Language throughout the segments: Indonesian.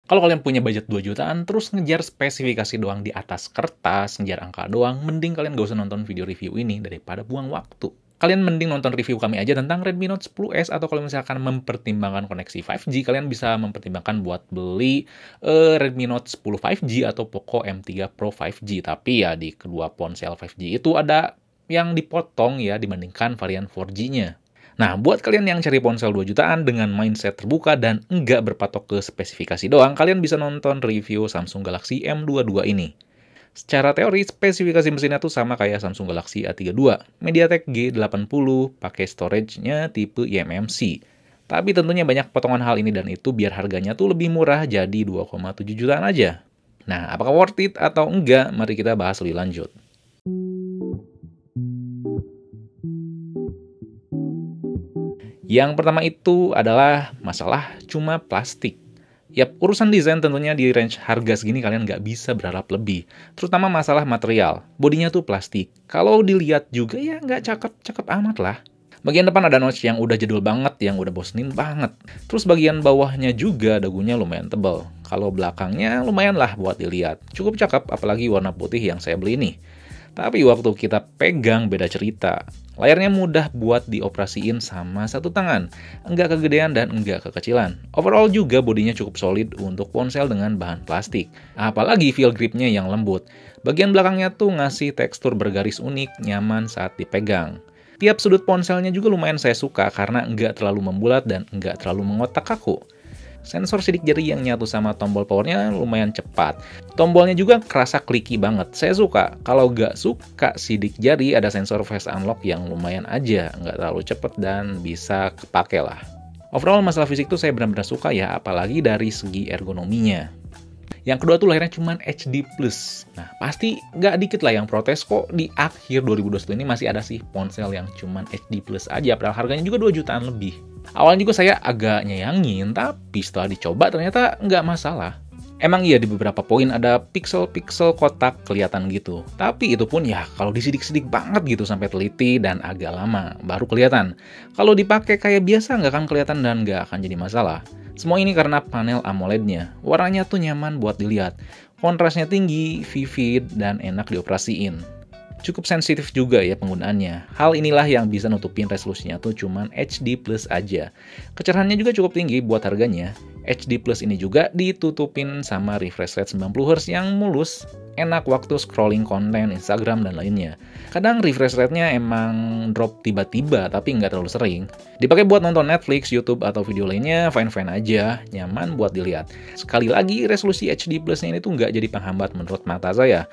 Kalau kalian punya budget 2 jutaan, terus ngejar spesifikasi doang di atas kertas, ngejar angka doang, mending kalian gak usah nonton video review ini daripada buang waktu. Kalian mending nonton review kami aja tentang Redmi Note 10S, atau kalau misalkan mempertimbangkan koneksi 5G, kalian bisa mempertimbangkan buat beli Redmi Note 10 5G atau Poco M3 Pro 5G. Tapi ya di kedua ponsel 5G itu ada yang dipotong ya dibandingkan varian 4G-nya. Nah, buat kalian yang cari ponsel 2 jutaan dengan mindset terbuka dan enggak berpatok ke spesifikasi doang, kalian bisa nonton review Samsung Galaxy M22 ini. Secara teori, spesifikasi mesinnya tuh sama kayak Samsung Galaxy A32, MediaTek G80, pakai storage-nya tipe eMMC. Tapi tentunya banyak potongan hal ini dan itu biar harganya tuh lebih murah jadi 2,7 jutaan aja. Nah, apakah worth it atau enggak? Mari kita bahas lebih lanjut. Yang pertama itu adalah masalah cuma plastik. Yap, urusan desain tentunya di range harga segini kalian nggak bisa berharap lebih. Terutama masalah material. Bodinya tuh plastik. Kalau dilihat juga ya nggak cakep-cakep amat lah. Bagian depan ada notch yang udah jadul banget, yang udah bosenin banget. Terus bagian bawahnya juga dagunya lumayan tebal. Kalau belakangnya lumayan lah buat dilihat. Cukup cakep, apalagi warna putih yang saya beli nih. Tapi waktu kita pegang beda cerita. Layarnya mudah buat dioperasiin sama satu tangan. Enggak kegedean dan enggak kekecilan. Overall juga bodinya cukup solid untuk ponsel dengan bahan plastik. Apalagi feel gripnya yang lembut. Bagian belakangnya tuh ngasih tekstur bergaris unik, nyaman saat dipegang. Tiap sudut ponselnya juga lumayan saya suka karena enggak terlalu membulat dan enggak terlalu mengotak kaku. Sensor sidik jari yang nyatu sama tombol powernya lumayan cepat. Tombolnya juga kerasa clicky banget. Saya suka. Kalau nggak suka sidik jari, ada sensor face unlock yang lumayan aja. Nggak terlalu cepet dan bisa kepake lah. Overall masalah fisik tuh saya benar-benar suka ya, apalagi dari segi ergonominya. Yang kedua tuh layarnya cuma HD+. Nah, pasti nggak dikit lah yang protes kok di akhir 2021 ini masih ada sih ponsel yang cuma HD+ aja, padahal harganya juga 2 jutaan lebih. Awalnya juga saya agak nyayangin, tapi setelah dicoba ternyata nggak masalah. Emang iya di beberapa poin ada pixel-pixel kotak kelihatan gitu. Tapi itu pun ya kalau disidik-sidik banget gitu sampai teliti dan agak lama baru kelihatan. Kalau dipakai kayak biasa nggak akan kelihatan dan nggak akan jadi masalah. Semua ini karena panel AMOLED-nya. Warnanya tuh nyaman buat dilihat. Kontrasnya tinggi, vivid, dan enak dioperasiin. Cukup sensitif juga ya penggunaannya. Hal inilah yang bisa nutupin resolusinya tuh cuman HD+ aja. Kecerahannya juga cukup tinggi buat harganya. HD+ ini juga ditutupin sama refresh rate 90Hz yang mulus, enak waktu scrolling konten Instagram dan lainnya. Kadang refresh rate-nya emang drop tiba-tiba tapi nggak terlalu sering. Dipakai buat nonton Netflix, YouTube, atau video lainnya fine-fine aja, nyaman buat dilihat. Sekali lagi, resolusi HD+-nya ini tuh nggak jadi penghambat menurut mata saya.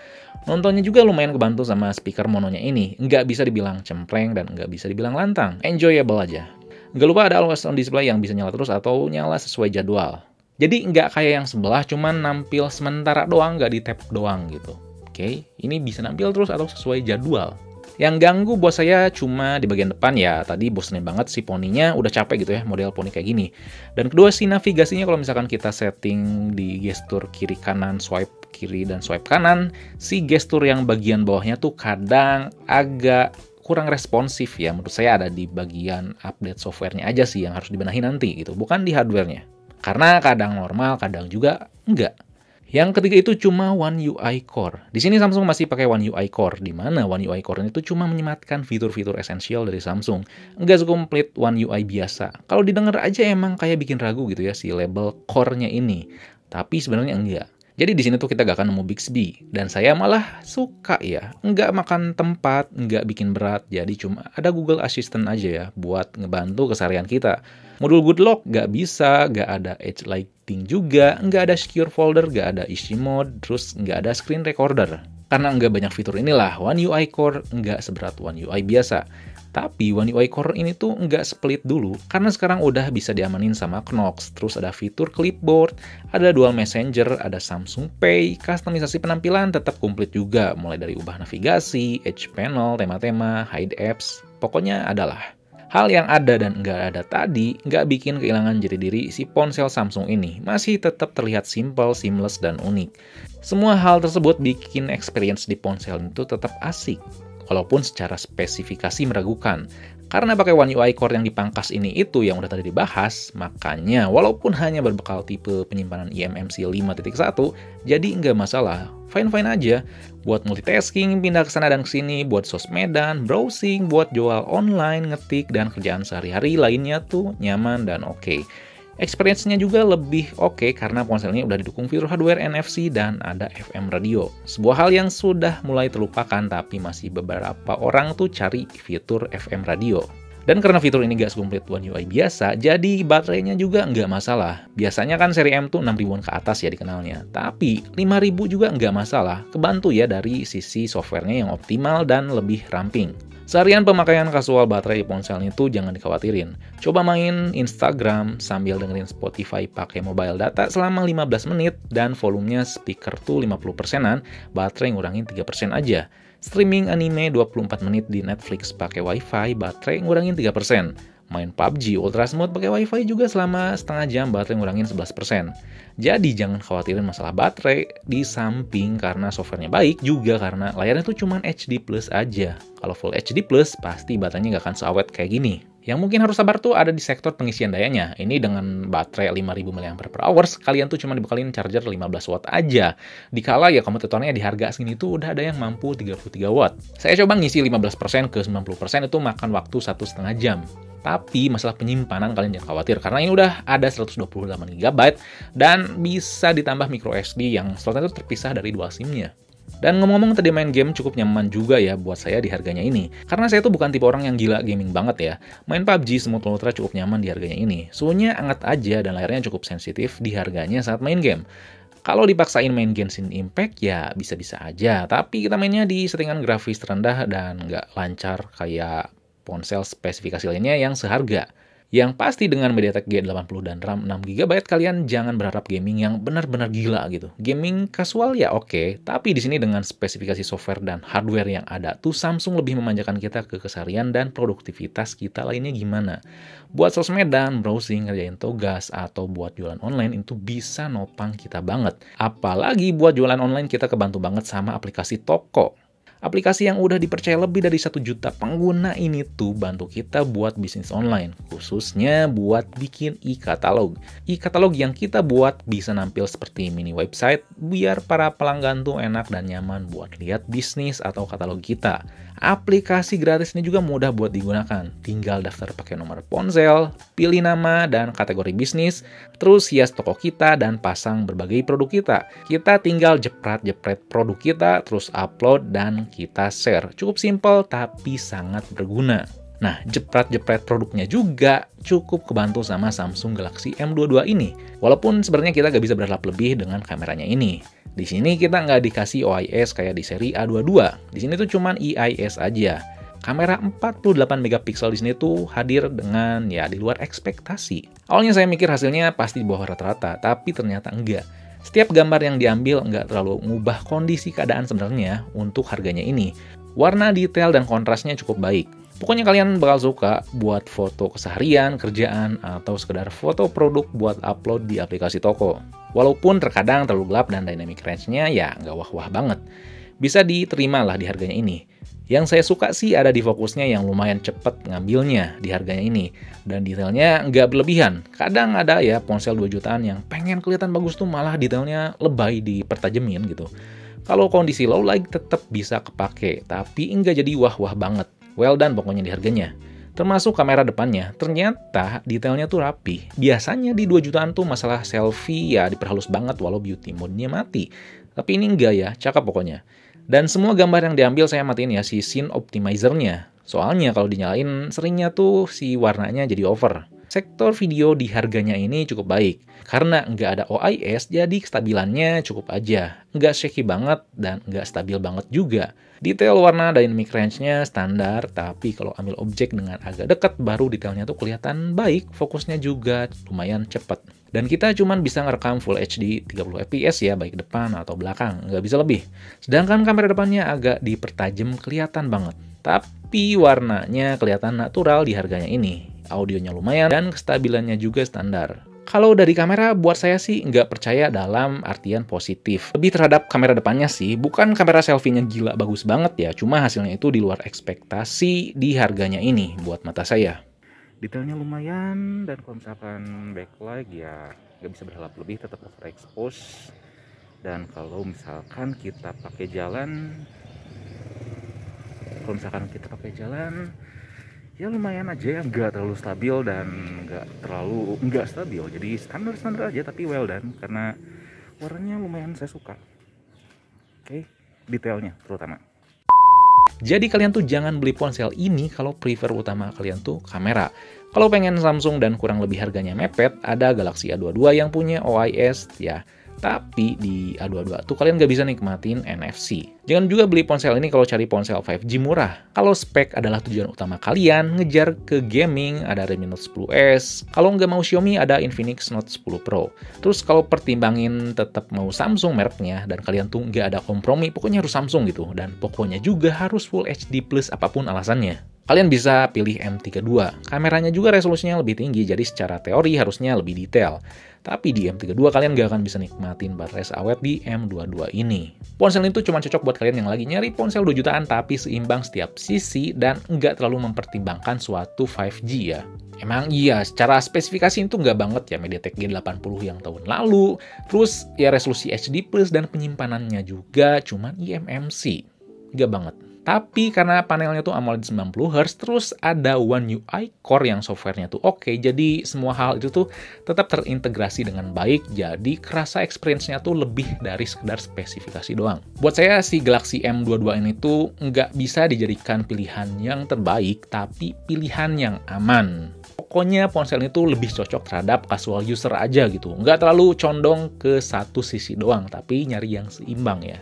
Nontonnya juga lumayan kebantu sama speaker mononya ini. Nggak bisa dibilang cempreng dan nggak bisa dibilang lantang. Enjoyable aja. Nggak lupa ada always on display yang bisa nyala terus atau nyala sesuai jadwal. Jadi nggak kayak yang sebelah cuman nampil sementara doang, nggak di tap doang gitu. Oke, ini bisa nampil terus atau sesuai jadwal. Yang ganggu buat saya cuma di bagian depan ya, tadi bosenin banget si poninya, udah capek gitu ya model poni kayak gini. Dan kedua si navigasinya kalau misalkan kita setting di gestur kiri kanan, swipe kiri dan swipe kanan, si gestur yang bagian bawahnya tuh kadang agak kurang responsif ya. Menurut saya ada di bagian update softwarenya aja sih yang harus dibenahi nanti gitu, bukan di hardwarenya. Karena kadang normal, kadang juga enggak. Yang ketiga itu cuma One UI Core. Di sini Samsung masih pakai One UI Core, di mana One UI Core itu cuma menyematkan fitur-fitur esensial dari Samsung, nggak sekomplit One UI biasa. Kalau didengar aja emang kayak bikin ragu gitu ya si label Core-nya ini, tapi sebenarnya enggak. Jadi di sini tuh kita gak akan nemu Bixby, dan saya malah suka ya, nggak makan tempat, nggak bikin berat, jadi cuma ada Google Assistant aja ya buat ngebantu keseharian kita. Modul Good Lock nggak bisa, nggak ada Edge Lighting juga, nggak ada Secure Folder, nggak ada Easy Mode, terus nggak ada Screen Recorder. Karena nggak banyak fitur inilah, One UI Core nggak seberat One UI biasa. Tapi One UI Core ini tuh nggak split dulu, karena sekarang udah bisa diamanin sama Knox. Terus ada fitur clipboard, ada dual messenger, ada Samsung Pay, kustomisasi penampilan tetap komplit juga, mulai dari ubah navigasi, edge panel, tema-tema, hide apps, pokoknya adalah. Hal yang ada dan nggak ada tadi nggak bikin kehilangan jati diri si ponsel Samsung ini. Masih tetap terlihat simple, seamless, dan unik. Semua hal tersebut bikin experience di ponsel itu tetap asik. Walaupun secara spesifikasi meragukan. Karena pakai One UI Core yang dipangkas ini itu yang udah tadi dibahas, makanya walaupun hanya berbekal tipe penyimpanan eMMC 5.1, jadi nggak masalah, fine-fine aja. Buat multitasking, pindah ke sana dan ke sini, buat sosmedan, browsing, buat jual online, ngetik, dan kerjaan sehari-hari lainnya tuh nyaman dan oke. Experience-nya juga lebih oke karena ponselnya udah didukung fitur hardware NFC dan ada FM radio. Sebuah hal yang sudah mulai terlupakan tapi masih beberapa orang tuh cari fitur FM radio. Dan karena fitur ini gak sekomplit One UI biasa, jadi baterainya juga nggak masalah. Biasanya kan seri M tuh 6000-an ke atas ya dikenalnya. Tapi 5000 juga nggak masalah, kebantu ya dari sisi softwarenya yang optimal dan lebih ramping. Seharian pemakaian kasual baterai ponsel itu jangan dikhawatirin. Coba main Instagram sambil dengerin Spotify pakai mobile data selama 15 menit dan volumenya speaker tuh 50%-an, baterai ngurangin 3% aja. Streaming anime 24 menit di Netflix pakai WiFi, baterai ngurangin 3%. Main PUBG Ultra Smooth pakai WiFi juga selama setengah jam, baterai ngurangin 11%. Jadi jangan khawatirin masalah baterai, di samping karena softwarenya baik, juga karena layarnya tuh cuma HD Plus aja. Kalau Full HD Plus, pasti baterainya nggak akan seawet kayak gini. Yang mungkin harus sabar tuh ada di sektor pengisian dayanya. Ini dengan baterai 5000 mAh, kalian tuh cuma dibekalin charger 15 watt aja. Dikala ya kompetitornya di harga segini tuh udah ada yang mampu 33 watt. Saya coba ngisi 15% ke 90% itu makan waktu 1,5 jam. Tapi masalah penyimpanan kalian jangan khawatir karena ini udah ada 128 GB dan bisa ditambah micro SD yang slotnya itu terpisah dari dual SIM-nya. Dan ngomong-ngomong tadi main game cukup nyaman juga ya buat saya di harganya ini. Karena saya tuh bukan tipe orang yang gila gaming banget ya. Main PUBG Smooth Ultra cukup nyaman di harganya ini. Suhunya hangat aja dan layarnya cukup sensitif di harganya saat main game. Kalau dipaksain main Genshin Impact ya bisa-bisa aja. Tapi kita mainnya di settingan grafis terendah dan nggak lancar kayak ponsel spesifikasi lainnya yang seharga. Yang pasti dengan MediaTek G80 dan RAM 6GB kalian jangan berharap gaming yang benar-benar gila gitu. Gaming casual ya oke, tapi di sini dengan spesifikasi software dan hardware yang ada tuh Samsung lebih memanjakan kita ke keseharian dan produktivitas kita lainnya gimana. Buat sosmedan, browsing, ngerjain tugas, atau buat jualan online itu bisa nopang kita banget. Apalagi buat jualan online kita kebantu banget sama aplikasi toko. Aplikasi yang udah dipercaya lebih dari 1 juta pengguna ini tuh bantu kita buat bisnis online, khususnya buat bikin e-katalog. E-katalog yang kita buat bisa nampil seperti mini website, biar para pelanggan tuh enak dan nyaman buat lihat bisnis atau katalog kita. Aplikasi gratis ini juga mudah buat digunakan. Tinggal daftar pakai nomor ponsel, pilih nama dan kategori bisnis, terus hias toko kita dan pasang berbagai produk kita. Kita tinggal jepret-jepret produk kita, terus upload dan kita share. Cukup simpel tapi sangat berguna. Nah, jepret-jepret produknya juga cukup kebantu sama Samsung Galaxy M22 ini. Walaupun sebenarnya kita nggak bisa berharap lebih dengan kameranya ini. Di sini kita nggak dikasih OIS kayak di seri A22. Di sini tuh cuman EIS aja. Kamera 48 megapiksel di sini tuh hadir dengan ya di luar ekspektasi. Awalnya saya mikir hasilnya pasti di bawah rata-rata, tapi ternyata enggak. Setiap gambar yang diambil nggak terlalu ngubah kondisi keadaan sebenarnya untuk harganya ini. Warna, detail, dan kontrasnya cukup baik. Pokoknya kalian bakal suka buat foto keseharian, kerjaan, atau sekedar foto produk buat upload di aplikasi toko. Walaupun terkadang terlalu gelap dan dynamic range-nya ya nggak wah-wah banget. Bisa diterima lah di harganya ini. Yang saya suka sih ada di fokusnya yang lumayan cepet ngambilnya di harganya ini. Dan detailnya nggak berlebihan. Kadang ada ya ponsel 2 jutaan yang pengen kelihatan bagus tuh malah detailnya lebay dipertajemin gitu. Kalau kondisi low light tetap bisa kepake, tapi nggak jadi wah-wah banget. Well done pokoknya di harganya. Termasuk kamera depannya, ternyata detailnya tuh rapi. Biasanya di 2 jutaan tuh masalah selfie ya diperhalus banget walau beauty mode-nya mati. Tapi ini enggak ya, cakep pokoknya. Dan semua gambar yang diambil saya matiin ya si scene optimizer-nya. Soalnya kalau dinyalain seringnya tuh si warnanya jadi over. Sektor video di harganya ini cukup baik. Karena nggak ada OIS, jadi kestabilannya cukup aja. Nggak shaky banget dan nggak stabil banget juga. Detail warna dynamic range-nya standar, tapi kalau ambil objek dengan agak dekat baru detailnya tuh kelihatan baik, fokusnya juga lumayan cepet. Dan kita cuma bisa ngerekam Full HD 30 fps ya, baik depan atau belakang, nggak bisa lebih. Sedangkan kamera depannya agak dipertajam kelihatan banget. Tapi warnanya kelihatan natural di harganya ini. Audionya lumayan dan kestabilannya juga standar. Kalau dari kamera, buat saya sih nggak percaya dalam artian positif. Lebih terhadap kamera depannya sih, bukan kamera selfie-nya gila bagus banget ya, cuma hasilnya itu di luar ekspektasi di harganya ini buat mata saya. Detailnya lumayan, dan kalau misalkan backlight ya nggak bisa berharap lebih, tetap overexpose. Dan kalau misalkan kita pakai jalan, ya lumayan aja ya, nggak terlalu stabil dan nggak stabil, jadi standar aja tapi well done, karena warnanya lumayan saya suka. Oke, detailnya terutama. Jadi kalian tuh jangan beli ponsel ini kalau prefer utama kalian tuh kamera. Kalau pengen Samsung dan kurang lebih harganya mepet, ada Galaxy A22 yang punya OIS ya. Tapi di A22 tuh kalian nggak bisa nikmatin NFC. Jangan juga beli ponsel ini kalau cari ponsel 5G murah. Kalau spek adalah tujuan utama kalian, ngejar ke gaming, ada Redmi Note 10S. Kalau nggak mau Xiaomi, ada Infinix Note 10 Pro. Terus kalau pertimbangin tetap mau Samsung mereknya, dan kalian tuh nggak ada kompromi, pokoknya harus Samsung gitu. Dan pokoknya juga harus Full HD plus apapun alasannya. Kalian bisa pilih M32. Kameranya juga resolusinya lebih tinggi, jadi secara teori harusnya lebih detail. Tapi di M32 kalian nggak akan bisa nikmatin baterai awet di M22 ini. Ponsel itu cuma cocok buat kalian yang lagi nyari ponsel 2 jutaan tapi seimbang setiap sisi dan nggak terlalu mempertimbangkan suatu 5G ya. Emang iya, secara spesifikasi itu nggak banget ya MediaTek G80 yang tahun lalu. Terus ya resolusi HD+, dan penyimpanannya juga cuman eMMC. Nggak banget. Tapi karena panelnya tuh AMOLED 90Hz, terus ada One UI Core yang softwarenya tuh oke, jadi semua hal itu tuh tetap terintegrasi dengan baik, jadi kerasa experience-nya tuh lebih dari sekedar spesifikasi doang. Buat saya si Galaxy M22 ini tuh nggak bisa dijadikan pilihan yang terbaik, tapi pilihan yang aman. Pokoknya ponsel itu lebih cocok terhadap casual user aja gitu, nggak terlalu condong ke satu sisi doang, tapi nyari yang seimbang ya.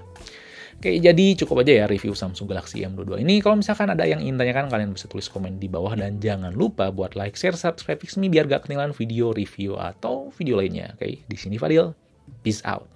Oke, jadi cukup aja ya review Samsung Galaxy M22 ini. Kalau misalkan ada yang ingin tanyakan, kalian bisa tulis komen di bawah. Dan jangan lupa buat like, share, subscribe Fixme biar gak ketinggalan video review atau video lainnya. Oke, di sini Fadil. Peace out.